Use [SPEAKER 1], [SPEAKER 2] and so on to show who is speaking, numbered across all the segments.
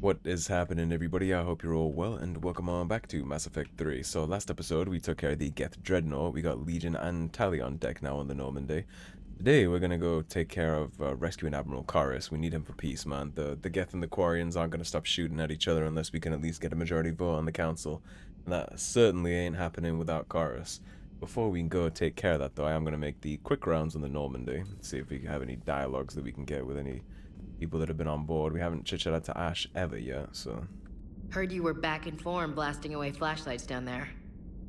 [SPEAKER 1] What is happening, everybody? I hope you're all well, and welcome on back to Mass Effect 3. So, last episode, we took care of the Geth Dreadnought. We got Legion and Tally on deck now on the Normandy. Today, we're gonna go take care of rescuing Admiral Koris. We need him for peace, man. The Geth and the Quarians aren't gonna stop shooting at each other unless we can at least get a majority vote on the council. And that certainly ain't happening without Koris. Before we can go take care of that, though, I am gonna make the quick rounds on the Normandy. See if we have any dialogues that we can get with any people that have been on board. We haven't chit-chatted to Ash ever yet, so...
[SPEAKER 2] Heard you were back in form blasting away flashlights down there.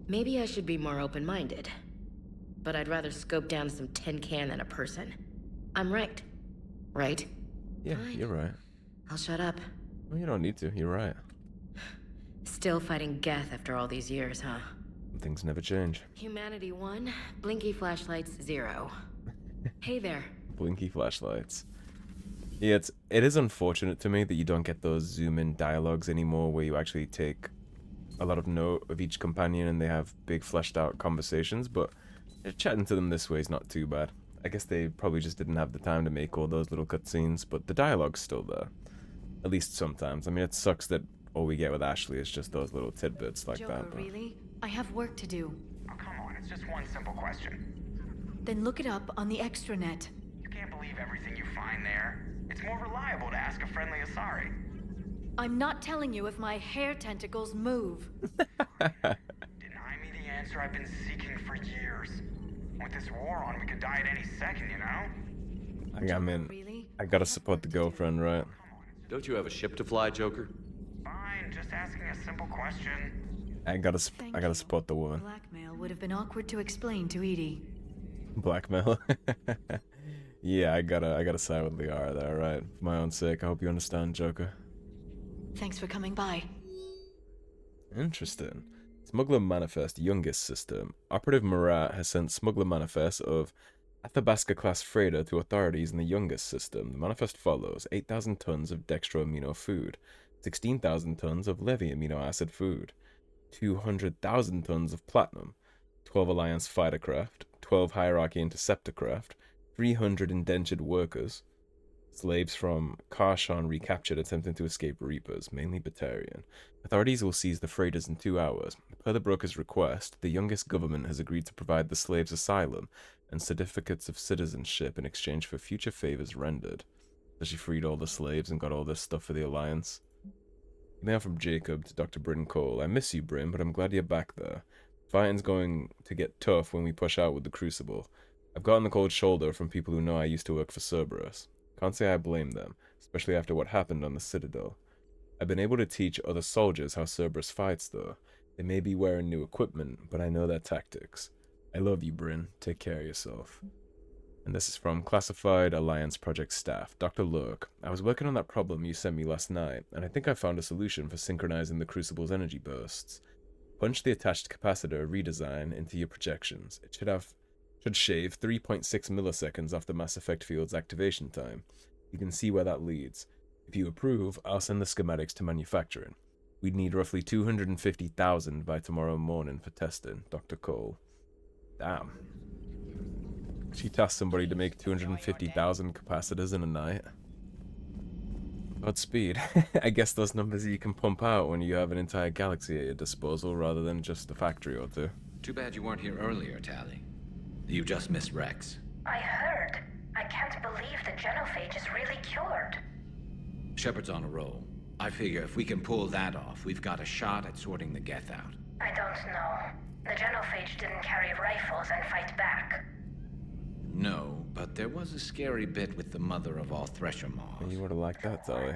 [SPEAKER 2] Maybe I should be more open-minded. But I'd rather scope down some tin can than a person. I'm right. Right?
[SPEAKER 1] Yeah,
[SPEAKER 2] Fine.
[SPEAKER 1] You're right.
[SPEAKER 2] I'll shut up.
[SPEAKER 1] Well, you don't need to. You're right.
[SPEAKER 2] Still fighting Geth after all these years, huh?
[SPEAKER 1] Things never change.
[SPEAKER 2] Humanity 1, blinky flashlights 0. Hey there.
[SPEAKER 1] Blinky flashlights. Yeah, it is unfortunate to me that you don't get those zoom-in dialogues anymore where you actually take a lot of note of each companion and they have big fleshed-out conversations, but chatting to them this way is not too bad. I guess they probably just didn't have the time to make all those little cutscenes, but the dialogue's still there. At least sometimes. I mean, it sucks that all we get with Ashley is just those little tidbits like
[SPEAKER 3] Joker,
[SPEAKER 1] that. But...
[SPEAKER 3] really? I have work to do.
[SPEAKER 4] Oh, come on, it's just one simple question.
[SPEAKER 3] Then look it up on the extranet.
[SPEAKER 4] You can't believe everything you find there. It's more reliable to ask a friendly Asari.
[SPEAKER 3] I'm not telling you if my hair tentacles move.
[SPEAKER 4] Deny me the answer I've been seeking for years. With this war on, we could die at any second, you know?
[SPEAKER 1] I mean,
[SPEAKER 3] Really?
[SPEAKER 1] I gotta support the girlfriend, right?
[SPEAKER 5] Don't you have a ship to fly, Joker?
[SPEAKER 4] Fine, just asking a simple question.
[SPEAKER 1] I gotta
[SPEAKER 3] Thank you.
[SPEAKER 1] support the woman.
[SPEAKER 3] Blackmail would have been awkward to explain to Edie.
[SPEAKER 1] Blackmail. Yeah, I gotta side with Liara there, right? For my own sake, I hope you understand, Joker.
[SPEAKER 3] Thanks for coming by.
[SPEAKER 1] Interesting. Smuggler Manifest Youngest System. Operative Murat has sent Smuggler Manifest of Athabasca-class freighter to authorities in the Youngest System. The manifest follows 8,000 tons of dextro-amino food, 16,000 tons of Levy amino acid food, 200,000 tons of platinum, 12 Alliance fighter craft, 12 Hierarchy interceptor craft, 300 indentured workers, slaves from Karshan recaptured attempting to escape Reapers, mainly Batarian. Authorities will seize the freighters in 2 hours. Per the broker's request, the youngest government has agreed to provide the slaves asylum and certificates of citizenship in exchange for future favors rendered. So she freed all the slaves and got all this stuff for the Alliance. Email from Jacob to Dr. Bryn Cole. I miss you, Bryn, but I'm glad you're back there. Fighting's going to get tough when we push out with the Crucible. I've gotten the cold shoulder from people who know I used to work for Cerberus. Can't say I blame them, especially after what happened on the Citadel. I've been able to teach other soldiers how Cerberus fights, though. They may be wearing new equipment, but I know their tactics. I love you, Bryn. Take care of yourself. And this is from Classified Alliance Project Staff. Dr. Lurk, I was working on that problem you sent me last night, and I think I found a solution for synchronizing the Crucible's energy bursts. Punch the attached capacitor redesign into your projections. It should shave 3.6 milliseconds off the Mass Effect field's activation time. You can see where that leads. If you approve, I'll send the schematics to manufacturing. We'd need roughly 250,000 by tomorrow morning for testing. Dr. Cole. Damn. She tasked somebody to make 250,000 capacitors in a night. Godspeed. I guess those numbers you can pump out when you have an entire galaxy at your disposal rather than just a factory or two.
[SPEAKER 6] Too bad you weren't here earlier, Tally. You just missed Rex.
[SPEAKER 7] I heard. I can't believe the genophage is really cured.
[SPEAKER 6] Shepard's on a roll. I figure if we can pull that off, we've got a shot at sorting the Geth out.
[SPEAKER 7] I don't know. The genophage didn't carry rifles and fight back.
[SPEAKER 6] No, but there was a scary bit with the mother of all Thresher Maws.
[SPEAKER 1] You would have liked that, Tally.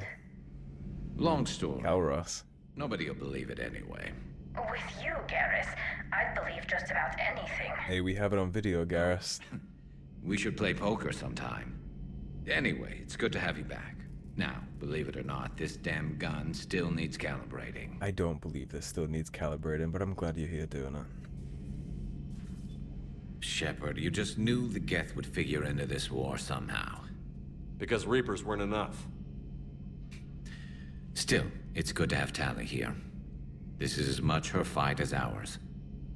[SPEAKER 6] Long story.
[SPEAKER 1] Calros.
[SPEAKER 6] Nobody will believe it anyway.
[SPEAKER 7] With you, Garrus, I'd believe just about anything.
[SPEAKER 1] Hey, we have it on video, Garrus.
[SPEAKER 6] We should play poker sometime. Anyway, it's good to have you back. Now, believe it or not, this damn gun still needs calibrating.
[SPEAKER 1] I don't believe this still needs calibrating, but I'm glad you're here doing it.
[SPEAKER 6] Shepard, you just knew the Geth would figure into this war somehow.
[SPEAKER 5] Because Reapers weren't enough.
[SPEAKER 6] Still, it's good to have Tally here. This is as much her fight as ours.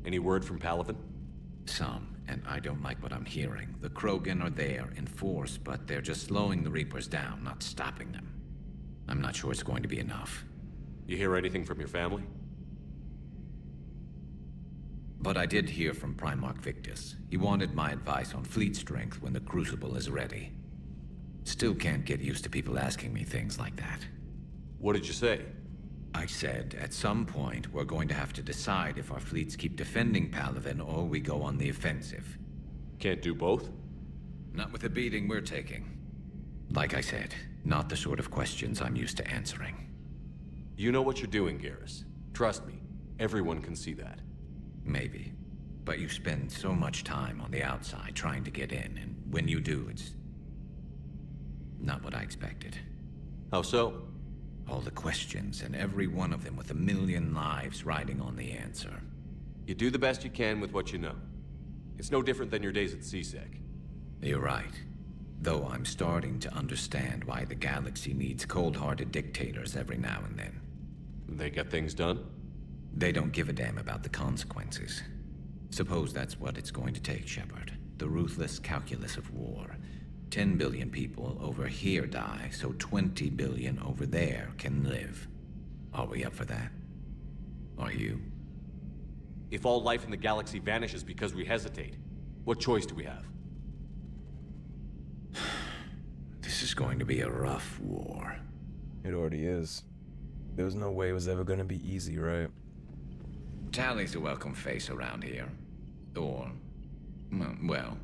[SPEAKER 5] Any word from Paladin?
[SPEAKER 6] Some, and I don't like what I'm hearing. The Krogan are there in force, but they're just slowing the Reapers down, not stopping them. I'm not sure it's going to be enough.
[SPEAKER 5] You hear anything from your family?
[SPEAKER 6] But I did hear from Primarch Victus. He wanted my advice on fleet strength when the Crucible is ready. Still can't get used to people asking me things like that.
[SPEAKER 5] What did you say?
[SPEAKER 6] I said, at some point, we're going to have to decide if our fleets keep defending Palaven or we go on the offensive.
[SPEAKER 5] Can't do both?
[SPEAKER 6] Not with the beating we're taking. Like I said, not the sort of questions I'm used to answering.
[SPEAKER 5] You know what you're doing, Garrus. Trust me, everyone can see that.
[SPEAKER 6] Maybe. But you spend so much time on the outside trying to get in, and when you do, it's not what I expected.
[SPEAKER 5] How so?
[SPEAKER 6] All the questions, and every one of them with a million lives riding on the answer.
[SPEAKER 5] You do the best you can with what you know. It's no different than your days at CSEC.
[SPEAKER 6] You're right. Though I'm starting to understand why the galaxy needs cold-hearted dictators every now and then.
[SPEAKER 5] They get things done?
[SPEAKER 6] They don't give a damn about the consequences. Suppose that's what it's going to take, Shepard. The ruthless calculus of war. 10 billion people over here die, so 20 billion over there can live. Are we up for that? Are you?
[SPEAKER 5] If all life in the galaxy vanishes because we hesitate, what choice do we have?
[SPEAKER 6] This is going to be a rough war.
[SPEAKER 1] It already is. There was no way it was ever gonna be easy, right?
[SPEAKER 6] Tally's a welcome face around here. Or, well,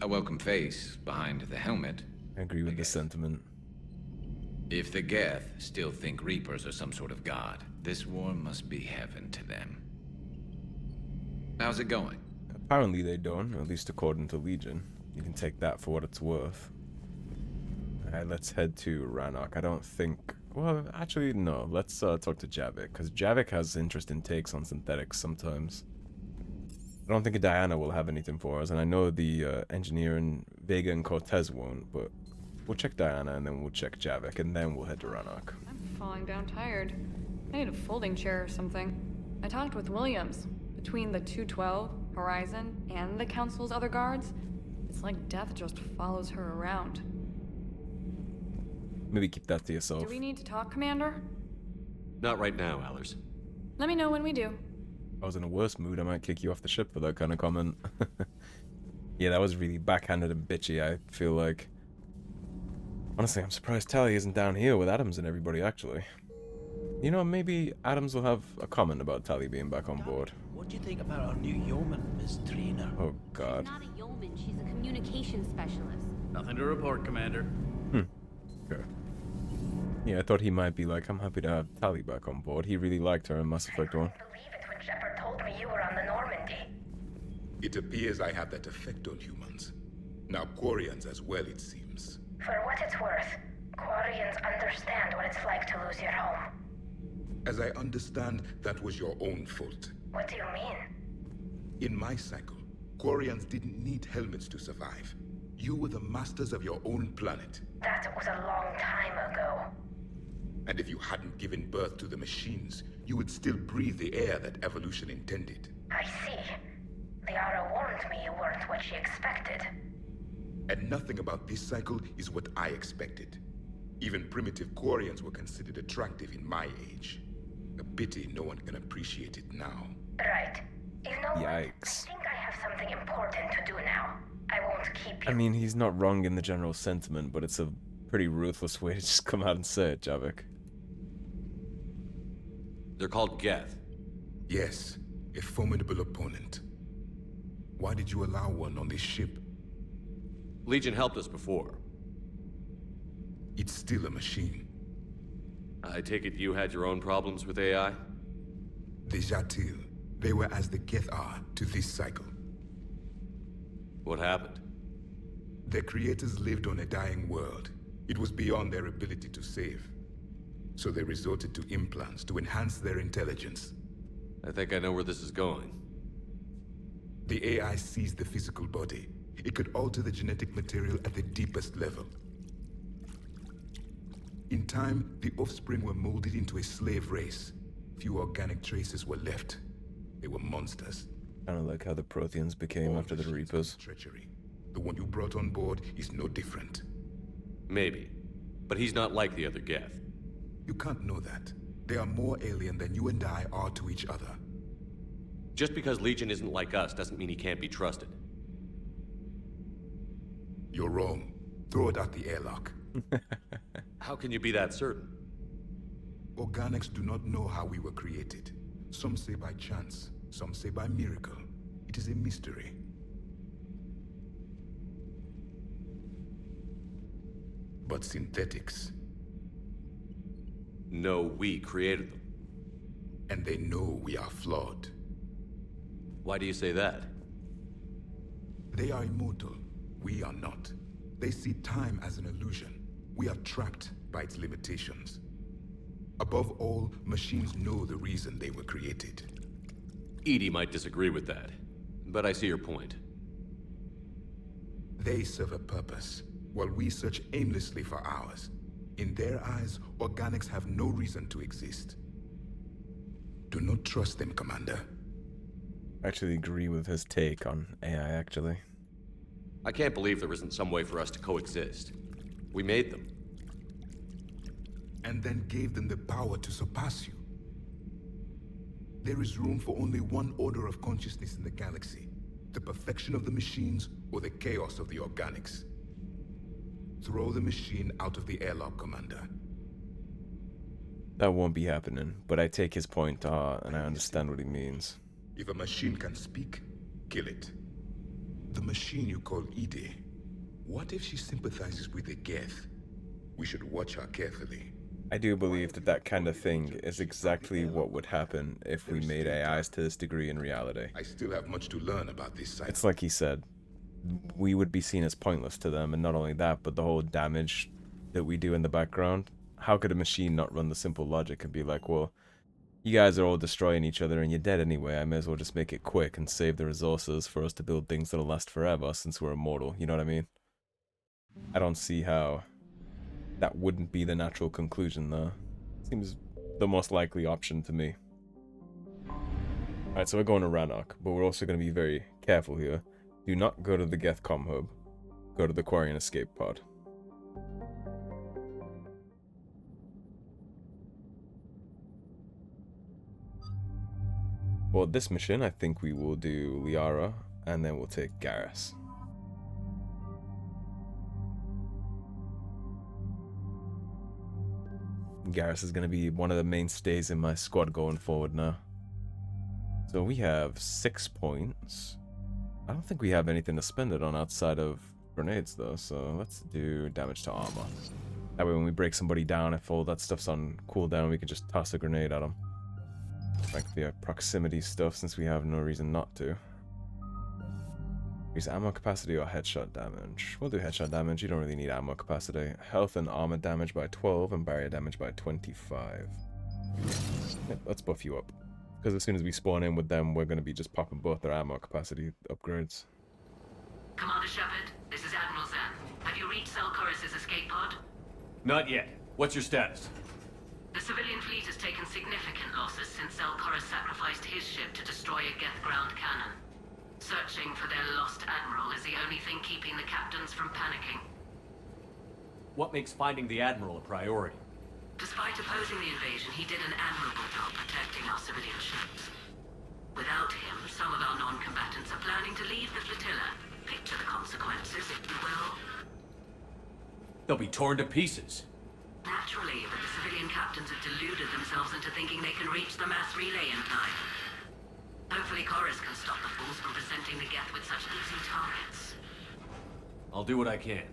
[SPEAKER 6] a welcome face behind the helmet.
[SPEAKER 1] I agree with the sentiment.
[SPEAKER 6] If the Geth still think Reapers are some sort of god, this war must be heaven to them. How's it going?
[SPEAKER 1] Apparently they don't, at least according to Legion. You can take that for what it's worth. Alright, let's head to Rannoch. I don't think... Well, actually, no. Let's talk to Javik, because Javik has interesting takes on synthetics sometimes. I don't think Diana will have anything for us, and I know the engineer and Vega and Cortez won't, but we'll check Diana, and then we'll check Javik, and then we'll head to Rannoch.
[SPEAKER 8] I'm falling down tired. I need a folding chair or something. I talked with Williams. Between the 212, Horizon, and the Council's other guards, it's like death just follows her around.
[SPEAKER 1] Maybe keep that to yourself.
[SPEAKER 8] Do we need to talk, Commander?
[SPEAKER 5] Not right now, Allers.
[SPEAKER 8] Let me know when we do.
[SPEAKER 1] If I was in a worse mood, I might kick you off the ship for that kind of comment. Yeah, that was really backhanded and bitchy, I feel like. Honestly, I'm surprised Tally isn't down here with Adams and everybody, actually. You know, maybe Adams will have a comment about Tally being back on board.
[SPEAKER 9] What do you think about our new yeoman, Miss Trainer?
[SPEAKER 1] Oh, God.
[SPEAKER 10] She's not a yeoman, she's a communications specialist.
[SPEAKER 9] Nothing to report, Commander.
[SPEAKER 1] Okay. Yeah, I thought he might be like, I'm happy to have Tally back on board. He really liked her in Mass Effect 1.
[SPEAKER 7] I couldn't believe it when Shepard told me you were on the Normandy.
[SPEAKER 11] It appears I have that effect on humans. Now Quarians as well, it seems.
[SPEAKER 7] For what it's worth, Quarians understand what it's like to lose your home.
[SPEAKER 11] As I understand, that was your own fault.
[SPEAKER 7] What do you mean?
[SPEAKER 11] In my cycle, Quarians didn't need helmets to survive. You were the masters of your own planet.
[SPEAKER 7] That was a long time ago.
[SPEAKER 11] And if you hadn't given birth to the machines, you would still breathe the air that evolution intended.
[SPEAKER 7] I see. Liara warned me you weren't what she expected.
[SPEAKER 11] And nothing about this cycle is what I expected. Even primitive Quarians were considered attractive in my age. A pity no one can appreciate it now.
[SPEAKER 7] Right. You know what? I
[SPEAKER 1] Yikes.
[SPEAKER 7] think I have something important to do now. I won't keep you.
[SPEAKER 1] I mean, he's not wrong in the general sentiment, but it's a pretty ruthless way to just come out and say it, Javik.
[SPEAKER 5] They're called Geth.
[SPEAKER 11] Yes, a formidable opponent. Why did you allow one on this ship?
[SPEAKER 5] Legion helped us before.
[SPEAKER 11] It's still a machine.
[SPEAKER 5] I take it you had your own problems with AI?
[SPEAKER 11] The Jatil, they were as the Geth are to this cycle.
[SPEAKER 5] What happened?
[SPEAKER 11] Their creators lived on a dying world. It was beyond their ability to save. So they resorted to implants to enhance their intelligence.
[SPEAKER 5] I think I know where this is going.
[SPEAKER 11] The AI seized the physical body. It could alter the genetic material at the deepest level. In time, the offspring were molded into a slave race. Few organic traces were left. They were monsters.
[SPEAKER 1] Kind of like how the Protheans became after the Reapers.
[SPEAKER 11] Treachery. The one you brought on board is no different.
[SPEAKER 5] Maybe. But he's not like the other Geth.
[SPEAKER 11] You can't know that. They are more alien than you and I are to each other.
[SPEAKER 5] Just because Legion isn't like us doesn't mean he can't be trusted.
[SPEAKER 11] You're wrong. Throw it out the airlock.
[SPEAKER 5] How can you be that certain?
[SPEAKER 11] Organics do not know how we were created. Some say by chance, some say by miracle. It is a mystery. But synthetics.
[SPEAKER 5] No, we created them.
[SPEAKER 11] And they know we are flawed.
[SPEAKER 5] Why do you say that?
[SPEAKER 11] They are immortal. We are not. They see time as an illusion. We are trapped by its limitations. Above all, machines know the reason they were created.
[SPEAKER 5] Edie might disagree with that, but I see your point.
[SPEAKER 11] They serve a purpose, while we search aimlessly for ours. In their eyes, organics have no reason to exist. Do not trust them, Commander.
[SPEAKER 1] I actually agree with his take on AI, actually.
[SPEAKER 5] I can't believe there isn't some way for us to coexist. We made them.
[SPEAKER 11] And then gave them the power to surpass you. There is room for only one order of consciousness in the galaxy. The perfection of the machines or the chaos of the organics. Throw the machine out of the airlock, Commander.
[SPEAKER 1] That won't be happening, but I take his point, and I understand what he means.
[SPEAKER 11] If a machine can speak, kill it. The machine you call Edie, what if she sympathizes with the Geth? We should watch her carefully.
[SPEAKER 1] I do believe that that kind of thing is exactly what would happen if we made AIs to this degree in reality.
[SPEAKER 11] I still have much to learn about this site.
[SPEAKER 1] It's like he said, we would be seen as pointless to them, and not only that, but the whole damage that we do in the background. How could a machine not run the simple logic and be like, well, you guys are all destroying each other and you're dead anyway, I may as well just make it quick and save the resources for us to build things that'll last forever since we're immortal, you know what I mean? I don't see how that wouldn't be the natural conclusion, though. Seems the most likely option to me. Alright, so we're going to Rannoch, but we're also going to be very careful here. Do not go to the Geth comm hub. Go to the Quarian escape pod. For this mission, I think we will do Liara, and then we'll take Garrus. Garrus is going to be one of the mainstays in my squad going forward now. So we have 6 points. I don't think we have anything to spend it on outside of grenades, though, so let's do damage to armor. That way when we break somebody down, if all that stuff's on cooldown, we can just toss a grenade at them. That could be a proximity stuff since we have no reason not to. Use ammo capacity or headshot damage. We'll do headshot damage. You don't really need ammo capacity. Health and armor damage by 12 and barrier damage by 25. Yep, let's buff you up. Because as soon as we spawn in with them, we're going to be just popping both their ammo capacity upgrades.
[SPEAKER 7] Commander Shepard, this is Admiral Zen. Have you reached Koris's escape pod?
[SPEAKER 5] Not yet. What's your status?
[SPEAKER 7] The civilian fleet has taken significant losses since Koris sacrificed his ship to destroy a Geth ground cannon. Searching for their lost admiral is the only thing keeping the captains from panicking.
[SPEAKER 5] What makes finding the Admiral a priority?
[SPEAKER 7] Despite opposing the invasion, he did an admirable job protecting our civilian ships. Without him, some of our non-combatants are planning to leave the Flotilla. Picture the consequences, if you will.
[SPEAKER 5] They'll be torn to pieces.
[SPEAKER 7] Naturally, but the civilian captains have deluded themselves into thinking they can reach the mass relay in time. Hopefully Koris can stop the fools from presenting the Geth with such easy targets.
[SPEAKER 5] I'll do what I can.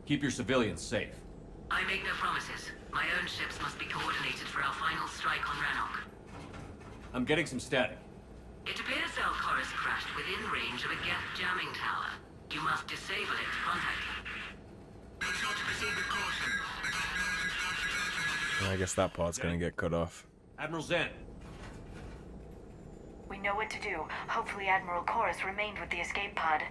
[SPEAKER 5] Keep your civilians safe.
[SPEAKER 7] I make no promises. My own ships must be coordinated for our final strike on Rannoch.
[SPEAKER 5] I'm getting some static.
[SPEAKER 7] It appears Koris crashed within range of a Geth jamming tower. You must disable it to contact him. Make sure to proceed with caution.
[SPEAKER 1] I guess that part's going to get cut off.
[SPEAKER 5] Admiral Zen.
[SPEAKER 12] We know what to do. Hopefully Admiral Koris remained with the escape pod.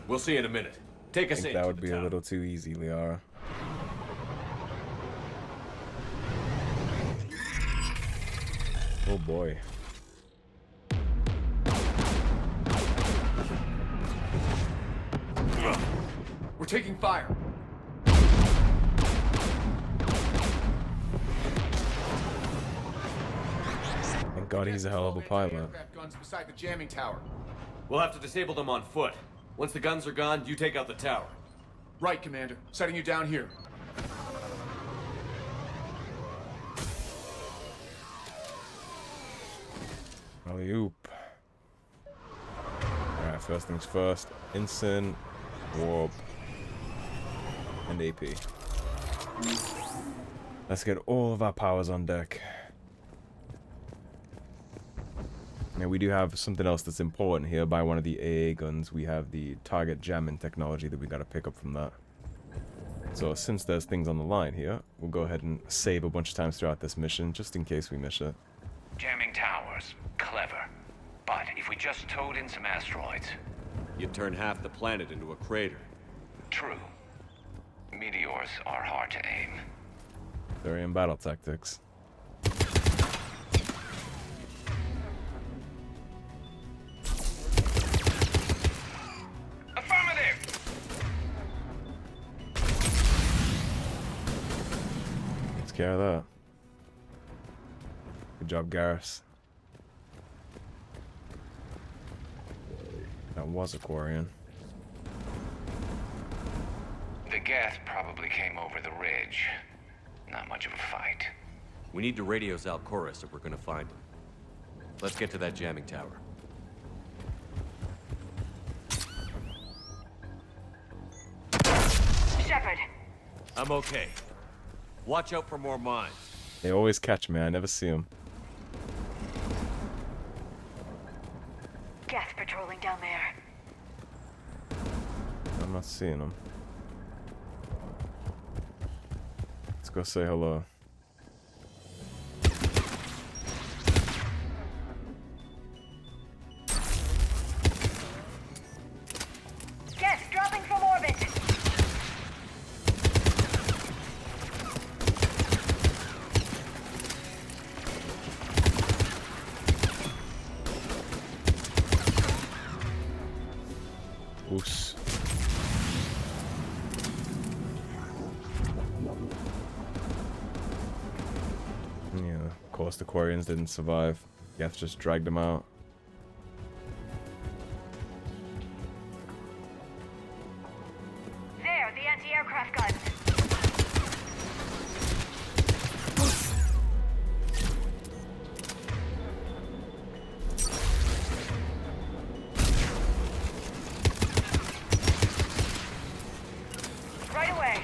[SPEAKER 5] We'll see in a minute. Take us in.
[SPEAKER 1] I think that would be a little too easy, Liara. Oh boy.
[SPEAKER 5] We're taking fire.
[SPEAKER 1] god, he's a hell of a pilot.
[SPEAKER 13] Aircraft guns beside the jamming tower.
[SPEAKER 5] We'll have to disable them on foot. Once the guns are gone, you take out the tower.
[SPEAKER 13] Right, Commander. Setting you down here.
[SPEAKER 1] Alley-oop. Alright, first things first. Instant, warp, and AP. Let's get all of our powers on deck. Now we do have something else that's important here. By one of the AA guns, we have the target jamming technology that we gotta pick up from that. So since there's things on the line here, we'll go ahead and save a bunch of times throughout this mission, just in case we miss it.
[SPEAKER 14] Jamming towers. Clever. But if we just towed in some asteroids...
[SPEAKER 5] You'd turn half the planet into a crater.
[SPEAKER 14] True. Meteors are hard to aim.
[SPEAKER 1] Very in battle tactics. Takes care of that. Good job, Garrus. That was a Quarian.
[SPEAKER 14] The gas probably came over the ridge. Not much of a fight.
[SPEAKER 5] We need to radio Zal Koris if we're gonna find him. Let's get to that jamming tower.
[SPEAKER 12] Shepard.
[SPEAKER 5] I'm okay. Watch out for more mines.
[SPEAKER 1] They always catch me. I never see them.
[SPEAKER 12] Gas patrolling down there.
[SPEAKER 1] I'm not seeing them. Let's go say hello.
[SPEAKER 12] Gas dropping from orbit.
[SPEAKER 1] Oos. Yeah, of course the Quarians didn't survive. Geth just dragged them out.
[SPEAKER 12] There, the anti-aircraft guns. Right away.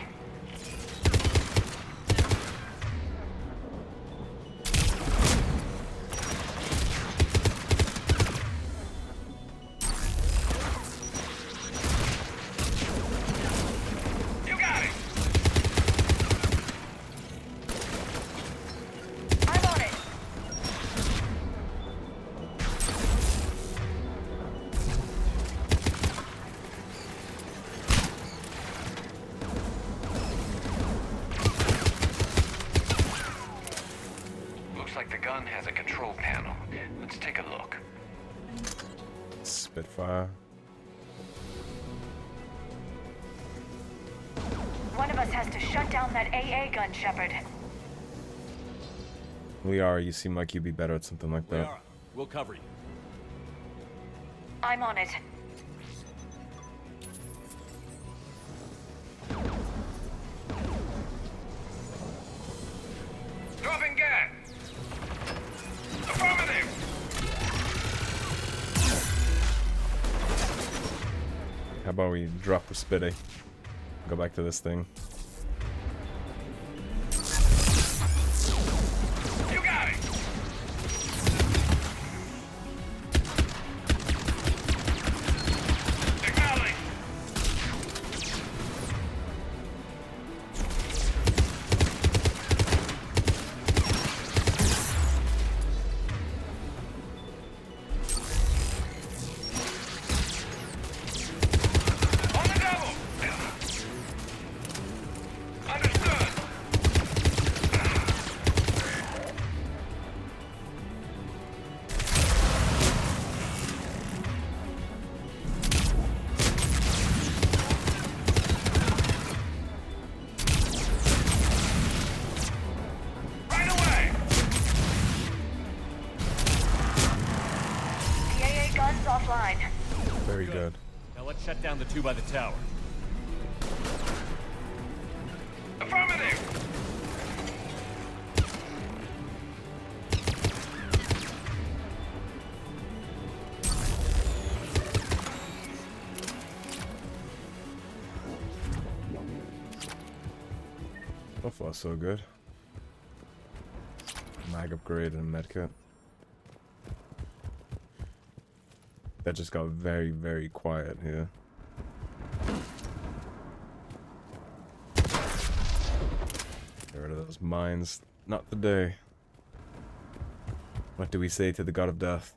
[SPEAKER 14] You got it!
[SPEAKER 12] I'm on it.
[SPEAKER 14] Looks like the gun has a control panel. Let's take a look.
[SPEAKER 1] Spitfire.
[SPEAKER 12] One of us has to shut down that AA gun, Shepard.
[SPEAKER 1] Liara, you seem like you'd be better at something like that.
[SPEAKER 5] Liara, we'll cover you.
[SPEAKER 12] I'm on it.
[SPEAKER 14] Dropping gas! Affirmative!
[SPEAKER 1] How about we drop the spitty? Go back to this thing.
[SPEAKER 14] You got it! Acknowledge! On the double!
[SPEAKER 12] offline.
[SPEAKER 1] Very good.
[SPEAKER 5] Now let's shut down the two by the tower.
[SPEAKER 14] Affirmative!
[SPEAKER 1] So far, so good. Mag upgrade and medkit. That just got very, very quiet here. Get rid of those mines. Not today. What do we say to the god of death?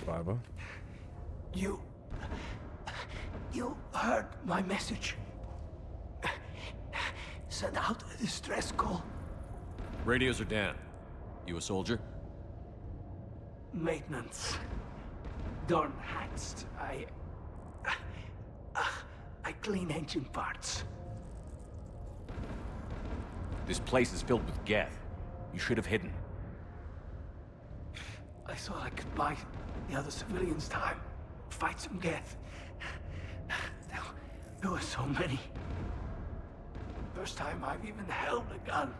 [SPEAKER 1] Survivor.
[SPEAKER 9] You heard my message. Send out a distress call.
[SPEAKER 5] Radios are down. You a soldier?
[SPEAKER 9] Maintenance. Darn hats. I clean engine parts.
[SPEAKER 5] This place is filled with geth. You should have hidden.
[SPEAKER 9] I thought I could buy the other civilians time. Fight some geth. There were so many. First time I've even held a gun.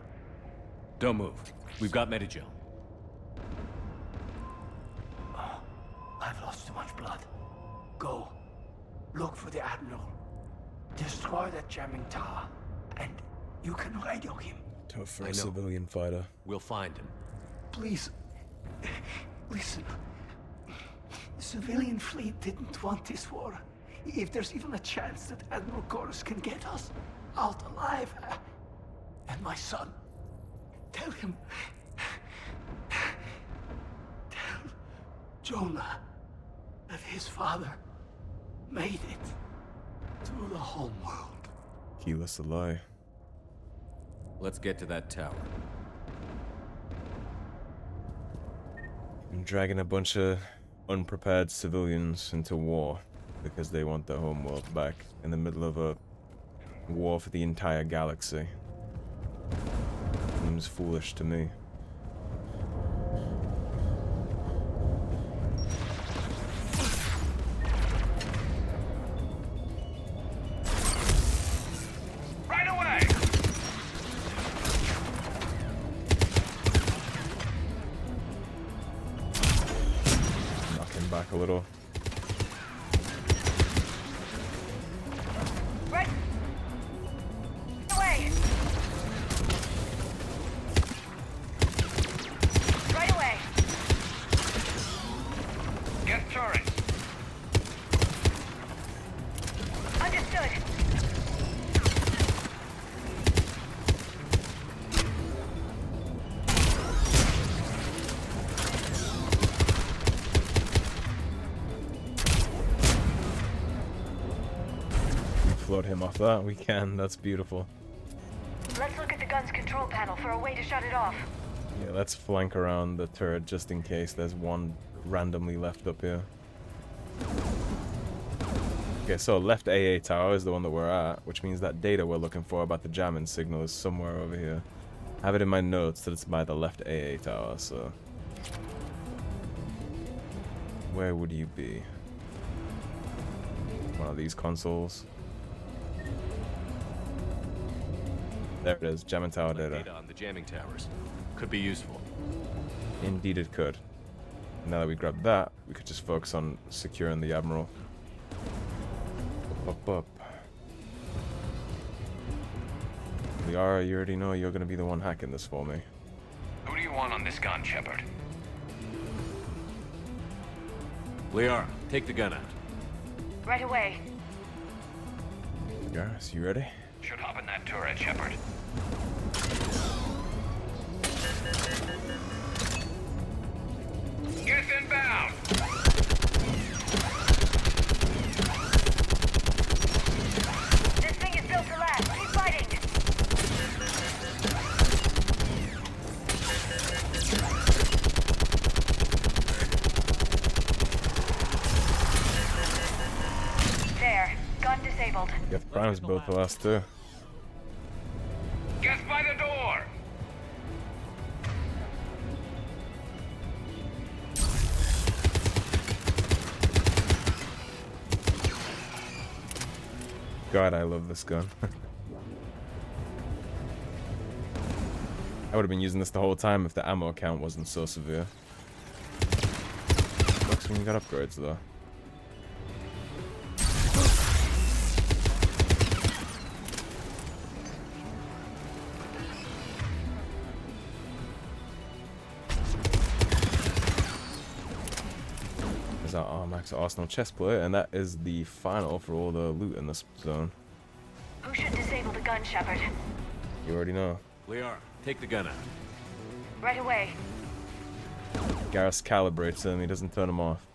[SPEAKER 5] Don't move. We've got Medigel.
[SPEAKER 9] Oh, I've lost too much blood. Go. Look for the Admiral. Destroy that jamming tower. And you can radio him.
[SPEAKER 1] Tough for a civilian fighter.
[SPEAKER 5] We'll find him.
[SPEAKER 9] Please. Listen. The civilian fleet didn't want this war. If there's even a chance that Admiral Koris can get us out alive, and my son, tell him, tell Jonah that his father made it through the home world.
[SPEAKER 1] Keyless a lie.
[SPEAKER 5] Let's get to that tower.
[SPEAKER 1] I'm dragging a bunch of unprepared civilians into war because they want their homeworld back in the middle of a war for the entire galaxy. Seems foolish to me.
[SPEAKER 14] Right away!
[SPEAKER 1] Knock him back a little.
[SPEAKER 12] Right away! Right away!
[SPEAKER 14] Get turret!
[SPEAKER 12] Understood.
[SPEAKER 1] Float him off that. We can. That's beautiful.
[SPEAKER 12] Let's look at the gun's control panel for a way to shut it off.
[SPEAKER 1] Yeah, let's flank around the turret just in case there's one randomly left up here. Okay, so left AA tower is the one that we're at, which means that data we're looking for about the jamming signal is somewhere over here. I have it in my notes that it's by the left AA tower, so... Where would you be? One of these consoles. There it is, jamming tower data.
[SPEAKER 5] On the jamming towers. Could be useful.
[SPEAKER 1] Indeed it could. Now that we grab that, we could just focus on securing the Admiral. Up. Liara, you already know you're gonna be the one hacking this for me.
[SPEAKER 14] Who do you want on this gun, Shepard?
[SPEAKER 5] Liara, take the gun out.
[SPEAKER 12] Right away.
[SPEAKER 1] Garrus, you ready?
[SPEAKER 14] Should hop in that turret, Shepard. Get inbound!
[SPEAKER 12] This thing is built to last. Keep fighting. There. Gun disabled.
[SPEAKER 1] Geth Prime's built to last too.
[SPEAKER 14] Guess by the door!
[SPEAKER 1] God, I love this gun. I would have been using this the whole time if the ammo count wasn't so severe. Sucks when you got upgrades though. There's our Max Arsenal chestplate, and that is the final for all the loot in this zone.
[SPEAKER 12] Who should disable the gun, Shepard?
[SPEAKER 1] You already know.
[SPEAKER 5] Liara, take the gun out.
[SPEAKER 12] Right away.
[SPEAKER 1] Garrus calibrates him, he doesn't turn him off.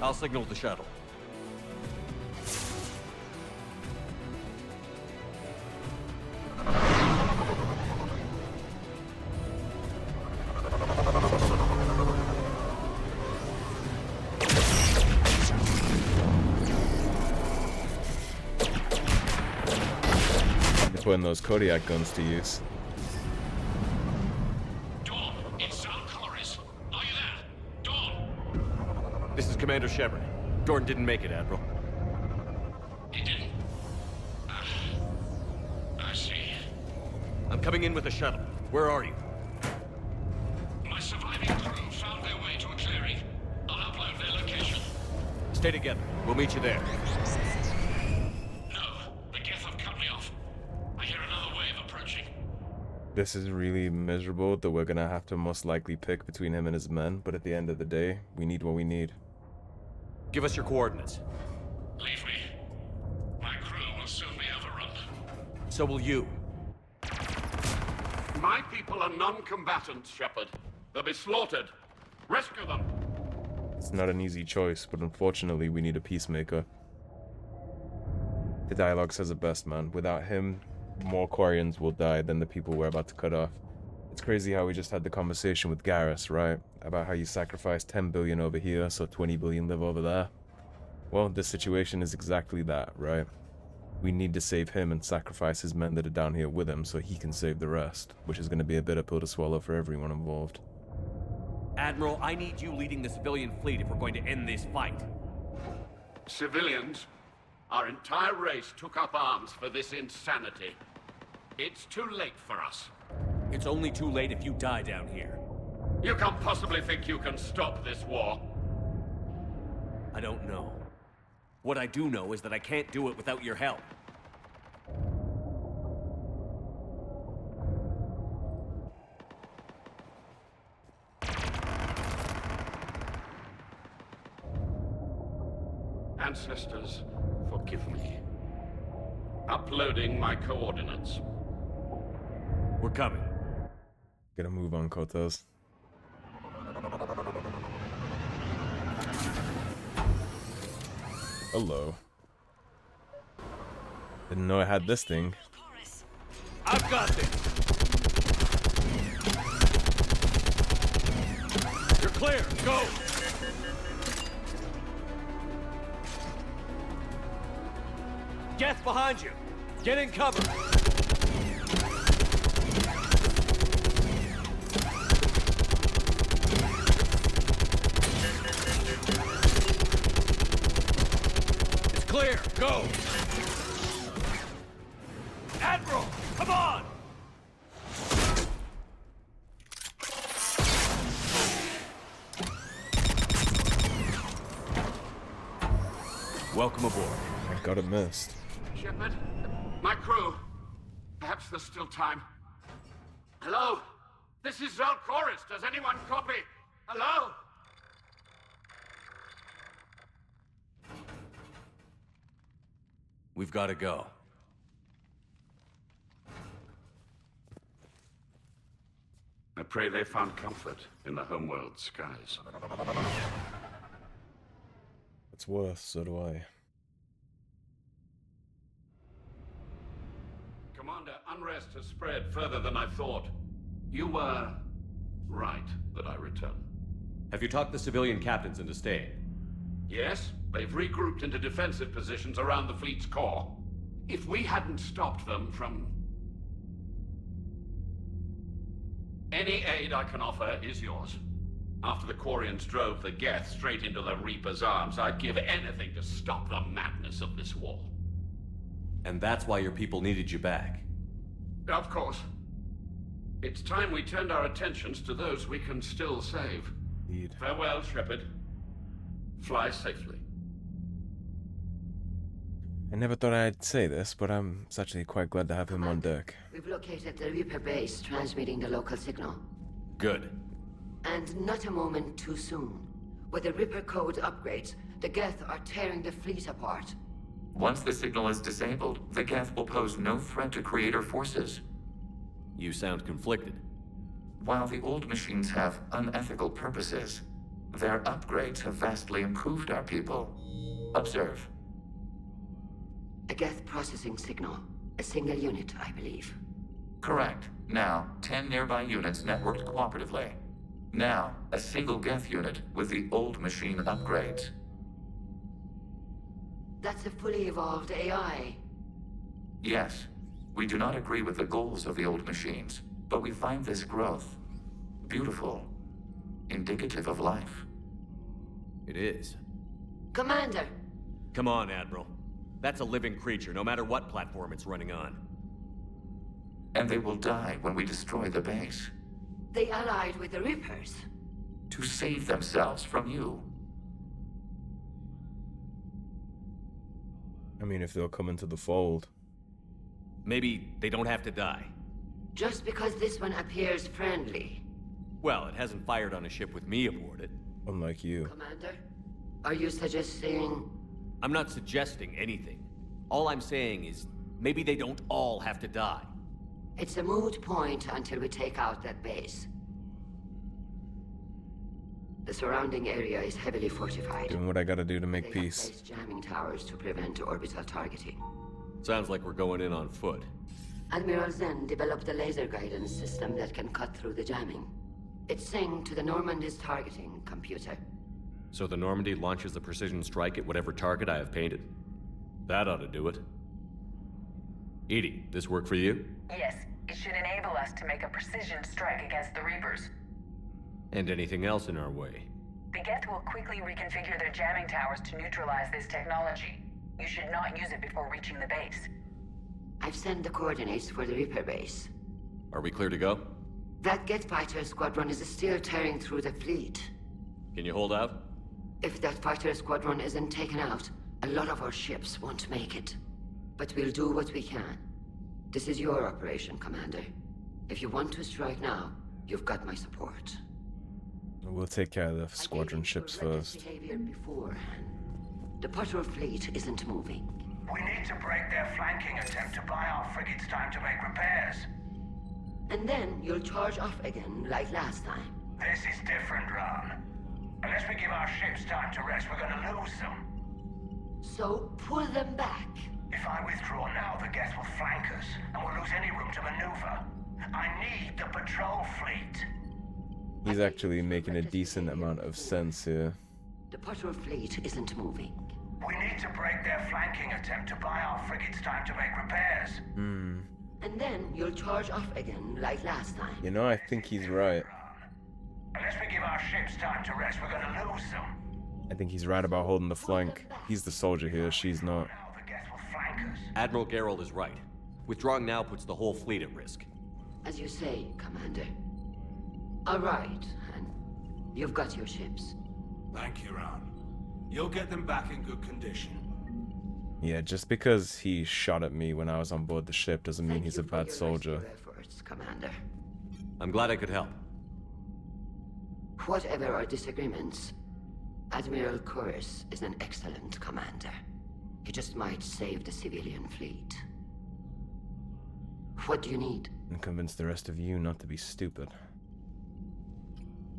[SPEAKER 5] I'll signal the shuttle.
[SPEAKER 1] They're putting those Kodiak guns to use.
[SPEAKER 5] This is Commander Shepard. Gordon didn't make it, Admiral.
[SPEAKER 15] He didn't? I see.
[SPEAKER 5] I'm coming in with a shuttle. Where are you?
[SPEAKER 15] My surviving crew found their way to a clearing. I'll upload their location.
[SPEAKER 5] Stay together. We'll meet you there.
[SPEAKER 15] No, the Geth have cut me off. I hear another wave approaching.
[SPEAKER 1] This is really miserable that we're gonna have to most likely pick between him and his men, but at the end of the day, we need what we need.
[SPEAKER 5] Give us your coordinates.
[SPEAKER 15] Leave me. My crew will soon be overrun.
[SPEAKER 5] So will you.
[SPEAKER 16] My people are non-combatants, Shepard. They'll be slaughtered. Rescue them.
[SPEAKER 1] It's not an easy choice, but unfortunately we need a peacemaker. The dialogue says it best, man. Without him, more Quarians will die than the people we're about to cut off. It's crazy how we just had the conversation with Garrus, right? About how you sacrifice 10 billion over here so 20 billion live over there. Well, this situation is exactly that, right? We need to save him and sacrifice his men that are down here with him so he can save the rest, which is going to be a bitter pill to swallow for everyone involved.
[SPEAKER 5] Admiral, I need you leading the civilian fleet if we're going to end this fight.
[SPEAKER 16] Civilians, our entire race took up arms for this insanity. It's too late for us.
[SPEAKER 5] It's only too late if you die down here.
[SPEAKER 16] You can't possibly think you can stop this war.
[SPEAKER 5] I don't know. What I do know is that I can't do it without your help.
[SPEAKER 16] Ancestors, forgive me. Uploading my coordinates.
[SPEAKER 5] We're coming.
[SPEAKER 1] Gotta move on, Kotos. Hello. Didn't know I had this thing.
[SPEAKER 5] I've got this. You're clear. Go. Geth behind you. Get in cover. Clear, go! Admiral, come on! Welcome aboard.
[SPEAKER 1] I got it missed.
[SPEAKER 16] Shepard, my crew. Perhaps there's still time. Hello? This is Koris. Does anyone copy? Hello?
[SPEAKER 5] We've got to go.
[SPEAKER 16] I pray they found comfort in the homeworld skies.
[SPEAKER 1] It's worth, so do I.
[SPEAKER 16] Commander, unrest has spread further than I thought. You were right that I return.
[SPEAKER 5] Have you talked the civilian captains into staying?
[SPEAKER 16] Yes, they've regrouped into defensive positions around the fleet's core. If we hadn't stopped them from... Any aid I can offer is yours. After the Quarians drove the Geth straight into the Reaper's arms, I'd give anything to stop the madness of this war.
[SPEAKER 5] And that's why your people needed you back.
[SPEAKER 16] Of course. It's time we turned our attentions to those we can still save.
[SPEAKER 1] Indeed.
[SPEAKER 16] Farewell, Shepard. Fly safely.
[SPEAKER 1] I never thought I'd say this, but I'm actually quite glad to have him on deck.
[SPEAKER 7] We've located the Reaper base, transmitting the local signal.
[SPEAKER 5] Good.
[SPEAKER 7] And not a moment too soon. With the Reaper code upgrades, the Geth are tearing the fleet apart.
[SPEAKER 17] Once the signal is disabled, the Geth will pose no threat to Creator forces.
[SPEAKER 5] You sound conflicted.
[SPEAKER 17] While the old machines have unethical purposes, their upgrades have vastly improved our people. Observe.
[SPEAKER 7] A Geth processing signal. A single unit, I believe.
[SPEAKER 17] Correct. Now, 10 nearby units networked cooperatively. Now, a single Geth unit with the old machine upgrades.
[SPEAKER 7] That's a fully evolved AI.
[SPEAKER 17] Yes. We do not agree with the goals of the old machines, but we find this growth beautiful, indicative of life.
[SPEAKER 5] It is.
[SPEAKER 7] Commander!
[SPEAKER 5] Come on, Admiral. That's a living creature, no matter what platform it's running on.
[SPEAKER 17] And they will die when we destroy the base.
[SPEAKER 7] They allied with the Reapers.
[SPEAKER 17] To save themselves from you.
[SPEAKER 1] I mean, if they'll come into the fold.
[SPEAKER 5] Maybe they don't have to die.
[SPEAKER 7] Just because this one appears friendly.
[SPEAKER 5] Well, it hasn't fired on a ship with me aboard it.
[SPEAKER 1] Unlike you.
[SPEAKER 7] Commander, are you suggesting...
[SPEAKER 5] I'm not suggesting anything. All I'm saying is, maybe they don't all have to die.
[SPEAKER 7] It's a moot point until we take out that base. The surrounding area is heavily fortified.
[SPEAKER 1] Doing what I gotta do to make
[SPEAKER 7] They
[SPEAKER 1] peace.
[SPEAKER 7] have placed jamming towers to prevent orbital targeting.
[SPEAKER 5] Sounds like we're going in on foot.
[SPEAKER 7] Admiral Zen developed a laser guidance system that can cut through the jamming. It's synced to the Normandy's targeting computer.
[SPEAKER 5] So the Normandy launches a precision strike at whatever target I have painted. That ought to do it. Edie, this work for you?
[SPEAKER 18] Yes, it should enable us to make a precision strike against the Reapers.
[SPEAKER 5] And anything else in our way?
[SPEAKER 18] The Geth will quickly reconfigure their jamming towers to neutralize this technology. You should not use it before reaching the base.
[SPEAKER 7] I've sent the coordinates for the Reaper base.
[SPEAKER 5] Are we clear to go?
[SPEAKER 7] That Geth fighter squadron is still tearing through the fleet.
[SPEAKER 5] Can you hold out?
[SPEAKER 7] If that fighter squadron isn't taken out, a lot of our ships won't make it. But we'll do what we can. This is your operation, Commander. If you want to strike now, you've got my support.
[SPEAKER 1] We'll take care of the squadron ships first.
[SPEAKER 7] Behavior beforehand. The patrol fleet isn't moving.
[SPEAKER 4] We need to break their flanking attempt to buy our frigates time to make repairs.
[SPEAKER 7] And then you'll charge off again, like last time.
[SPEAKER 4] This is different, Ron. Unless we give our ships time to rest, we're gonna lose them.
[SPEAKER 7] So, pull them back.
[SPEAKER 4] If I withdraw now, the Geth will flank us, and we'll lose any room to maneuver. I need the patrol fleet.
[SPEAKER 1] He's actually making a decent amount of sense here.
[SPEAKER 7] The patrol fleet isn't moving.
[SPEAKER 4] We need to break their flanking attempt to buy our frigates time to make repairs.
[SPEAKER 7] And then you'll charge off again, like last time.
[SPEAKER 1] You know, I think he's right.
[SPEAKER 4] Unless we give our ships time to rest, we're gonna lose them.
[SPEAKER 1] I think he's right about holding the flank. He's the soldier here, she's not.
[SPEAKER 4] Now the Geth will flank us.
[SPEAKER 5] Admiral Geralt is right. Withdrawing now puts the whole fleet at risk.
[SPEAKER 7] As you say, Commander. All right, and you've got your ships.
[SPEAKER 19] Thank you, Ron. You'll get them back in good condition.
[SPEAKER 1] Yeah, just because he shot at me when I was on board the ship doesn't mean he's a bad soldier.
[SPEAKER 7] Efforts, Commander.
[SPEAKER 5] I'm glad I could help.
[SPEAKER 7] Whatever our disagreements, Admiral Koris is an excellent commander.
[SPEAKER 20] It just might save the civilian fleet. What do you need?
[SPEAKER 1] And convince the rest of you not to be stupid.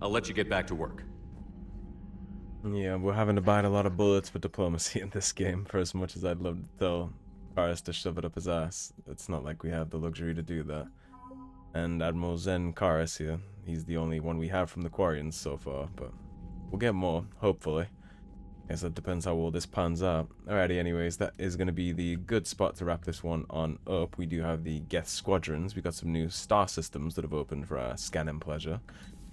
[SPEAKER 5] I'll let you get back to work.
[SPEAKER 1] Yeah, we're having to bite a lot of bullets for diplomacy in this game, for as much as I'd love to tell Koris to shove it up his ass. It's not like we have the luxury to do that. And Admiral Zen Koris here, he's the only one we have from the Quarians so far, but we'll get more, hopefully. Guess that depends how well this pans out. Alrighty, anyways, that is going to be the good spot to wrap this one on up. We do have the Geth squadrons. We got some new star systems that have opened for our scanning pleasure.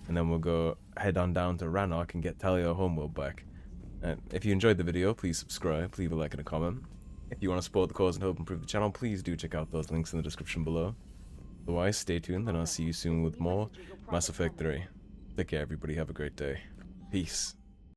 [SPEAKER 1] And then we'll go head on down to Rannoch and get Talia homeworld back. If you enjoyed the video, please subscribe, leave a like and a comment. If you want to support the cause and help improve the channel, please do check out those links in the description below. Otherwise, stay tuned and I'll see you soon with more Mass Effect 3. Take care everybody, have a great day. Peace.